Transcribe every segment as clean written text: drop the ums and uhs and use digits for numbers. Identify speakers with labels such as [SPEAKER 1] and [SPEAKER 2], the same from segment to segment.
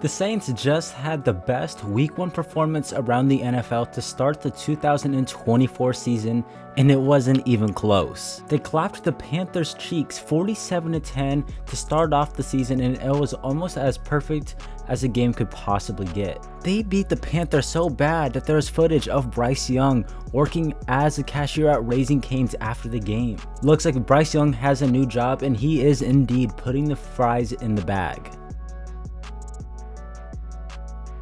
[SPEAKER 1] The Saints just had the best Week 1 performance around the NFL to start the 2024 season, and it wasn't even close. They clapped the Panthers' cheeks 47-10 to start off the season, and it was almost as perfect as a game could possibly get. They beat the Panthers so bad that there was footage of Bryce Young working as a cashier at Raising Cane's after the game. Looks like Bryce Young has a new job, and he is indeed putting the fries in the bag.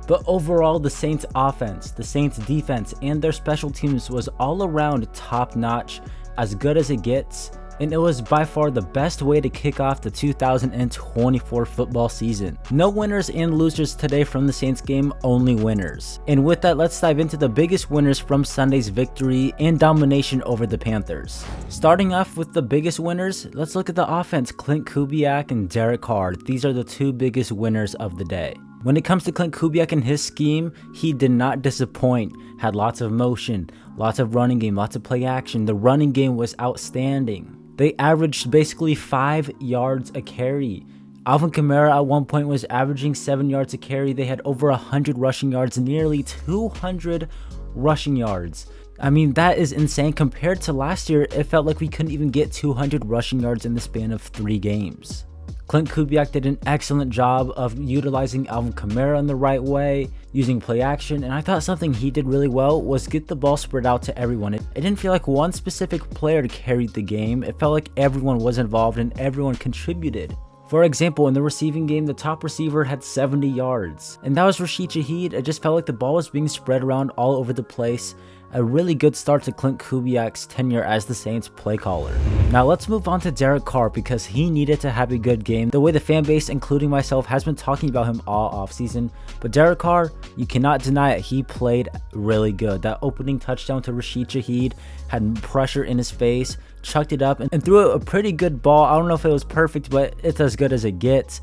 [SPEAKER 1] But overall, the Saints offense, the Saints defense, and their special teams was all around top notch, as good as it gets, and it was by far the best way to kick off the 2024 football season. No winners and losers today from the Saints game, only winners. And with that, let's dive into the biggest winners from Sunday's victory and domination over the Panthers. Starting off with the biggest winners, let's look at the offense. Clint Kubiak and Derek Carr, these are the two biggest winners of the day. When it comes to Clint Kubiak and his scheme, he did not disappoint. Had lots of motion, lots of running game, lots of play action. The running game was outstanding. They averaged basically 5 yards a carry. Alvin Kamara at one point was averaging 7 yards a carry. They had over 100 rushing yards, nearly 200 rushing yards. I mean, that is insane. Compared to last year, it felt like we couldn't even get 200 rushing yards in the span of 3 games. Clint Kubiak did an excellent job of utilizing Alvin Kamara in the right way, using play action, and I thought something he did really well was get the ball spread out to everyone. It didn't feel like one specific player carried the game. It felt like everyone was involved and everyone contributed. For example, in the receiving game, the top receiver had 70 yards, and that was Rashid Shaheed. It just felt like the ball was being spread around all over the place. A really good start to Clint Kubiak's tenure as the Saints play caller. Now let's move on to Derek Carr, because he needed to have a good game. The way the fan base, including myself, has been talking about him all offseason. But Derek Carr, you cannot deny it, he played really good. That opening touchdown to Rashid Shaheed had pressure in his face, chucked it up, and threw a pretty good ball. I don't know if it was perfect, but it's as good as it gets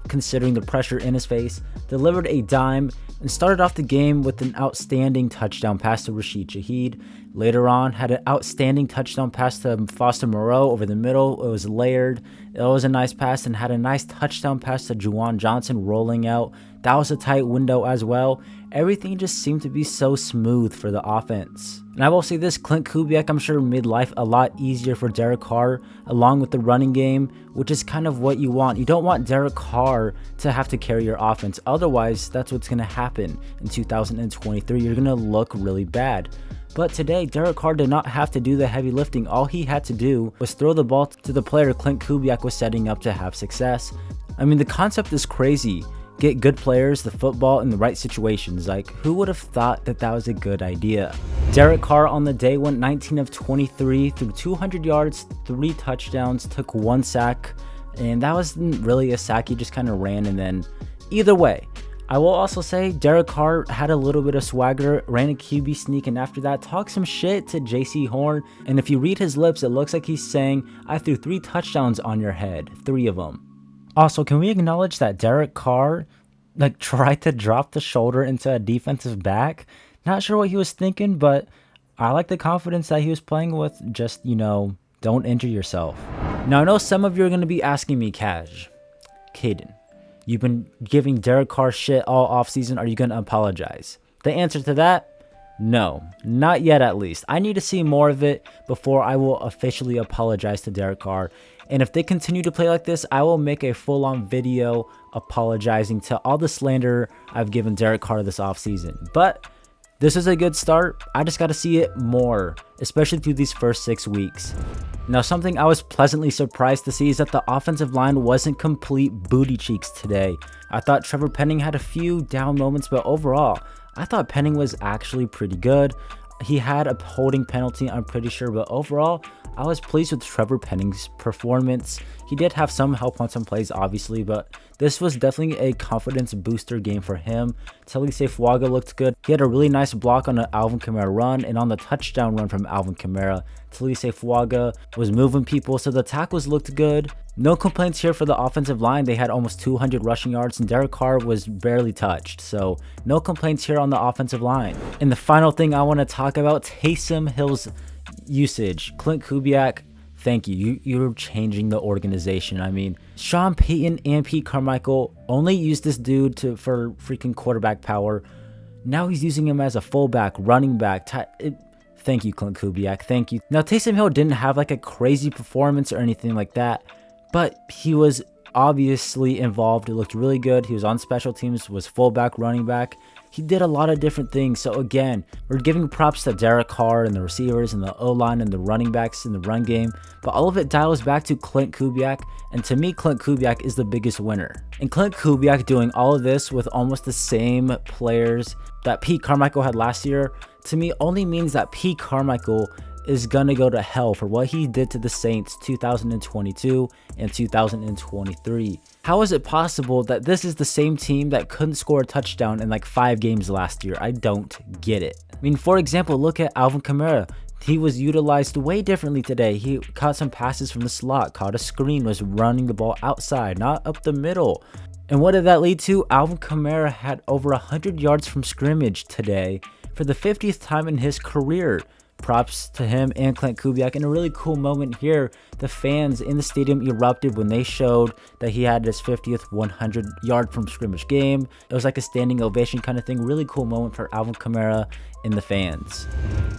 [SPEAKER 1] considering the pressure in his face. Delivered a dime and started off the game with an outstanding touchdown pass to Rashid Shaheed. Later on, had an outstanding touchdown pass to Foster Moreau over the middle. It was layered. It was a nice pass, and had a nice touchdown pass to Juwan Johnson rolling out. That was a tight window as well. Everything just seemed to be so smooth for the offense. And I will say this, Clint Kubiak, I'm sure, made life a lot easier for Derek Carr, along with the running game, which is kind of what you want. You don't want Derek Carr to have to carry your offense. Otherwise, that's what's going to happen in 2023. You're going to look really bad. But today, Derek Carr did not have to do the heavy lifting. All he had to do was throw the ball to the player Clint Kubiak was setting up to have success. I mean, the concept is crazy. Get good players the football in the right situations. Like, who would have thought that that was a good idea? Derek Carr on the day went 19 of 23, threw 200 yards, 3 touchdowns, took 1 sack, and that wasn't really a sack. He just kind of ran. And then either way, I will also say Derek Carr had a little bit of swagger, ran a QB sneak, and after that talked some shit to JC Horn. And if you read his lips, it looks like he's saying, I threw 3 touchdowns on your head, 3 of them. Also, can we acknowledge that Derek Carr tried to drop the shoulder into a defensive back? Not sure what he was thinking, but I like the confidence that he was playing with. Just, don't injure yourself. Now, I know some of you are going to be asking me, Caden, you've been giving Derek Carr shit all offseason. Are you going to apologize? The answer to that, no, not yet at least. I need to see more of it before I will officially apologize to Derek Carr. And if they continue to play like this, I will make a full-on video apologizing to all the slander I've given Derek Carr this offseason. But this is a good start. I just got to see it more, especially through these first 6 weeks. Now, something I was pleasantly surprised to see is that the offensive line wasn't complete booty cheeks today. I thought Trevor Penning had a few down moments, but overall, I thought Penning was actually pretty good. He had a holding penalty, I'm pretty sure, but overall, I was pleased with Trevor Penning's performance. He did have some help on some plays, obviously, but this was definitely a confidence booster game for him. Talise Fuaga looked good. He had a really nice block on an Alvin Kamara run, and on the touchdown run from Alvin Kamara, Talise Fuaga was moving people, so the tackles looked good. No complaints here for the offensive line. They had almost 200 rushing yards, and Derek Carr was barely touched, so no complaints here on the offensive line. And the final thing I want to talk about, Taysom Hill's usage. Clint Kubiak thank you. You're changing the organization. I mean, Sean Payton and Pete Carmichael only used this dude for freaking quarterback power. Now he's using him as a fullback, running back. Thank you, Clint Kubiak. Thank you. Now, Taysom Hill didn't have like a crazy performance or anything like that, but he was obviously involved. It looked really good. He was on special teams, was fullback, running back. He did a lot of different things. So again, we're giving props to Derek Carr and the receivers and the O-line and the running backs in the run game, but all of it dials back to Clint Kubiak, and to me, Clint Kubiak is the biggest winner. And Clint Kubiak doing all of this with almost the same players that Pete Carmichael had last year, to me only means that Pete Carmichael is gonna go to hell for what he did to the Saints 2022 and 2023. How is it possible that this is the same team that couldn't score a touchdown in like 5 games last year? I don't get it. I mean, for example, look at Alvin Kamara. He was utilized way differently today. He caught some passes from the slot, caught a screen, was running the ball outside, not up the middle. And what did that lead to? Alvin Kamara had over 100 yards from scrimmage today for the 50th time in his career. Props to him and Clint Kubiak. And a really cool moment here, the fans in the stadium erupted when they showed that he had his 50th 100-yard from scrimmage game. It was like a standing ovation kind of thing. Really cool moment for Alvin Kamara and the fans.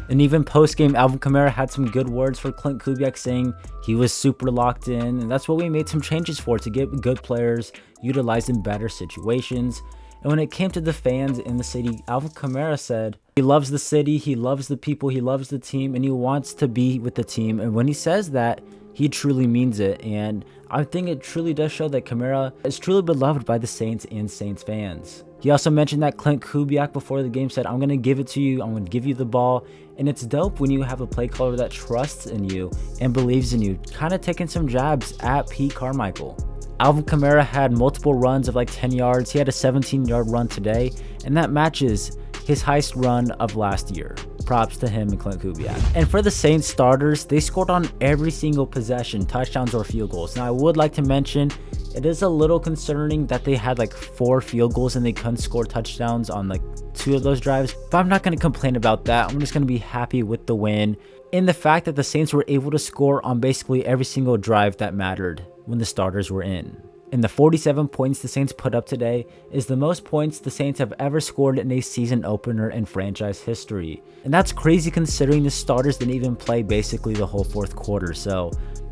[SPEAKER 1] And even post-game, Alvin Kamara had some good words for Clint Kubiak, saying he was super locked in, and that's what we made some changes for, to get good players utilized in better situations. And when it came to the fans in the city, Alvin Kamara said he loves the city, he loves the people, he loves the team, and he wants to be with the team. And when he says that, he truly means it. And I think it truly does show that Kamara is truly beloved by the Saints and Saints fans. He also mentioned that Clint Kubiak before the game said, I'm going to give it to you, I'm going to give you the ball. And it's dope when you have a play caller that trusts in you and believes in you, kind of taking some jabs at Pete Carmichael. Alvin Kamara had multiple runs of like 10 yards. He had a 17-yard run today, and that matches his highest run of last year. Props to him and Clint Kubiak. And for the Saints starters, they scored on every single possession, touchdowns or field goals. Now, I would like to mention, it is a little concerning that they had like 4 field goals and they couldn't score touchdowns on like 2 of those drives, but I'm not going to complain about that. I'm just going to be happy with the win and the fact that the Saints were able to score on basically every single drive that mattered when the starters were in. And the 47 points the Saints put up today is the most points the Saints have ever scored in a season opener in franchise history. And that's crazy considering the starters didn't even play basically the whole 4th quarter, so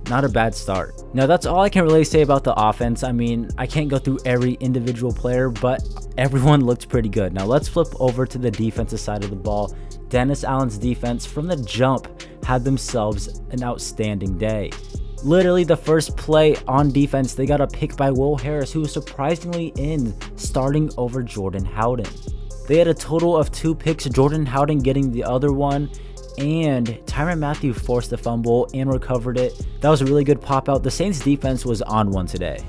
[SPEAKER 1] not a bad start. Now, that's all I can really say about the offense. I mean, I can't go through every individual player, but everyone looked pretty good. Now, let's flip over to the defensive side of the ball. Dennis Allen's defense from the jump had themselves an outstanding day. Literally the first play on defense, they got a pick by Will Harris, who was surprisingly in, starting over Jordan Howden. They had a total of 2 picks, Jordan Howden getting the other one, and Tyrann Mathieu forced the fumble and recovered it. That was a really good pop out. The Saints defense was on one today.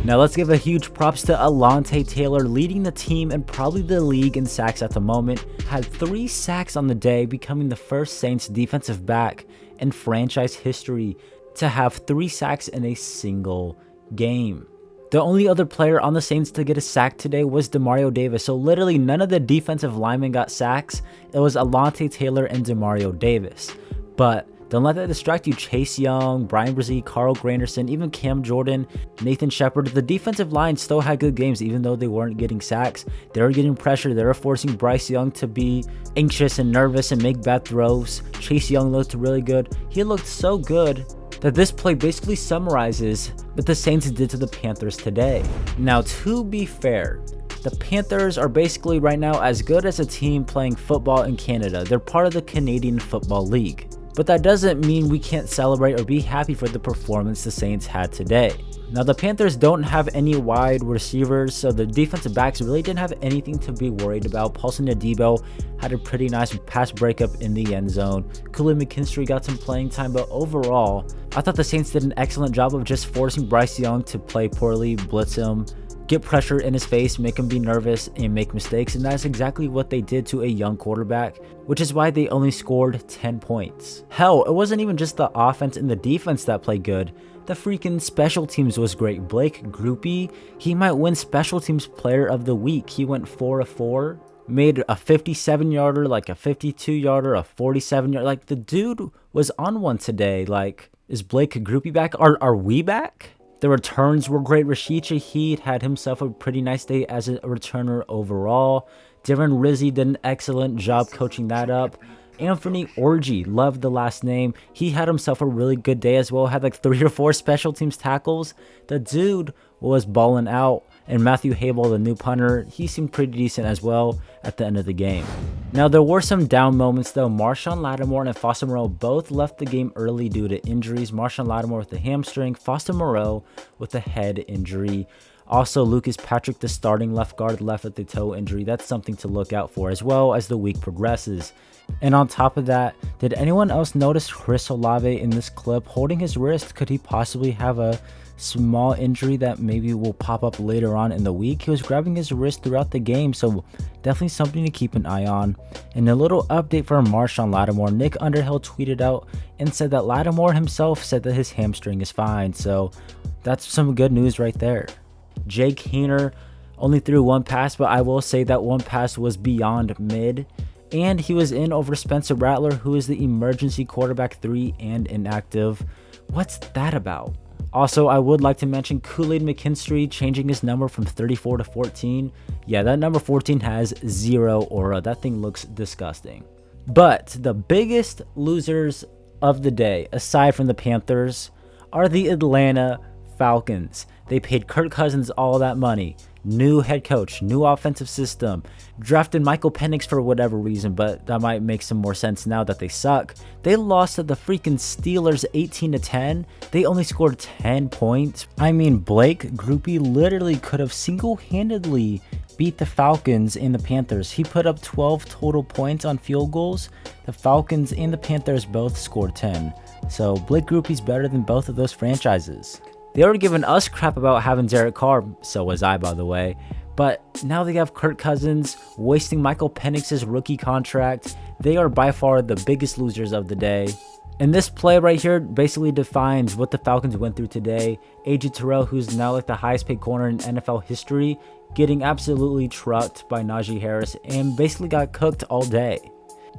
[SPEAKER 1] Now let's give a huge props to Alontae Taylor, leading the team and probably the league in sacks at the moment. Had 3 sacks on the day, becoming the first Saints defensive back in franchise history to have 3 sacks in a single game. The only other player on the Saints to get a sack today was Demario Davis. So literally none of the defensive linemen got sacks. It was Alontae Taylor and Demario Davis. But don't let that distract you. Chase Young, Brian Brzee, Carl Granderson, even Cam Jordan, Nathan Shepard. The defensive line still had good games even though they weren't getting sacks. They were getting pressure. They were forcing Bryce Young to be anxious and nervous and make bad throws. Chase Young looked really good. He looked so good that this play basically summarizes what the Saints did to the Panthers today. Now, to be fair, the Panthers are basically right now as good as a team playing football in Canada. They're part of the Canadian Football League. But that doesn't mean we can't celebrate or be happy for the performance the Saints had today. Now, the Panthers don't have any wide receivers, so the defensive backs really didn't have anything to be worried about. Paulson Adebo had a pretty nice pass breakup in the end zone. Kool-Aid McKinstry got some playing time, but overall, I thought the Saints did an excellent job of just forcing Bryce Young to play poorly, blitz him, get pressure in his face, make him be nervous, and make mistakes, and that's exactly what they did to a young quarterback, which is why they only scored 10 points. Hell, it wasn't even just the offense and the defense that played good. The freaking special teams was great. Blake Grupe, he might win special teams player of the week. He went 4 of 4, made a 57-yarder, like a 52-yarder, a 47-yarder. Like, the dude was on one today. Like, Is Blake Grupe back? Are we back? The returns were great. Rashid Shaheed had himself a pretty nice day as a returner overall. Darren Rizzi did an excellent job coaching that up. Anthony Orji, loved the last name. He had himself a really good day as well. Had like 3 or 4 special teams tackles. The dude was balling out. And Matthew Habel, the new punter, he seemed pretty decent as well at the end of the game. Now, there were some down moments though. Marshawn Lattimore and Foster Moreau both left the game early due to injuries. Marshawn Lattimore with a hamstring, Foster Moreau with a head injury. Also, Lucas Patrick, the starting left guard, left with the toe injury. That's something to look out for as well as the week progresses. And on top of that, did anyone else notice Chris Olave in this clip holding his wrist? Could he possibly have a small injury that maybe will pop up later on in the week? He was grabbing his wrist throughout the game, so definitely something to keep an eye on. And a little update for Marshawn Lattimore. Nick Underhill tweeted out and said that Lattimore himself said that his hamstring is fine, so that's some good news right there. Jake Haener only threw 1 pass, but I will say that 1 pass was beyond mid. And he was in over Spencer Rattler, who is the emergency quarterback 3 and inactive. What's that about? Also, I would like to mention Kool-Aid McKinstry changing his number from 34 to 14. Yeah, that number 14 has 0 aura. That thing looks disgusting. But the biggest losers of the day, aside from the Panthers, are the Atlanta Falcons. They paid Kirk Cousins all that money. New head coach, new offensive system, drafted Michael Penix for whatever reason, but that might make some more sense now that they suck. They lost to the freaking Steelers 18-10. They only scored 10 points. I mean, Blake Grupe literally could have single-handedly beat the Falcons and the Panthers. He put up 12 total points on field goals. The Falcons and the Panthers both scored 10. So Blake Grupe's better than both of those franchises. They were giving us crap about having Derek Carr, so was I, by the way. But now they have Kirk Cousins wasting Michael Penix's rookie contract. They are by far the biggest losers of the day. And this play right here basically defines what the Falcons went through today. AJ Terrell, who's now like the highest paid corner in NFL history, getting absolutely trucked by Najee Harris and basically got cooked all day.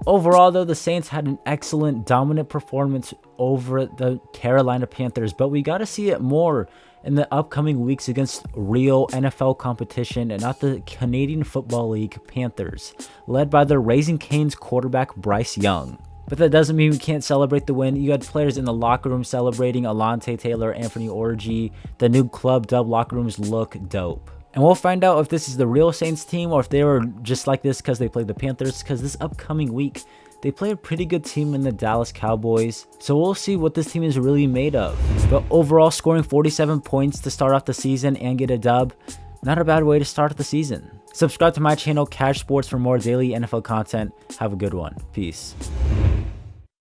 [SPEAKER 1] Overall, though, the Saints had an excellent, dominant performance over the Carolina Panthers, but we got to see it more in the upcoming weeks against real NFL competition and not the Canadian Football League Panthers, led by the Raising Cane's quarterback Bryce Young. But that doesn't mean we can't celebrate the win. You had players in the locker room celebrating. Alontae Taylor, Anthony Orji. The new club dub locker rooms look dope. And we'll find out if this is the real Saints team or if they were just like this because they played the Panthers, because this upcoming week, they play a pretty good team in the Dallas Cowboys. So we'll see what this team is really made of. But overall, scoring 47 points to start off the season and get a dub, not a bad way to start the season. Subscribe to my channel, Cash Sports, for more daily NFL content. Have a good one. Peace.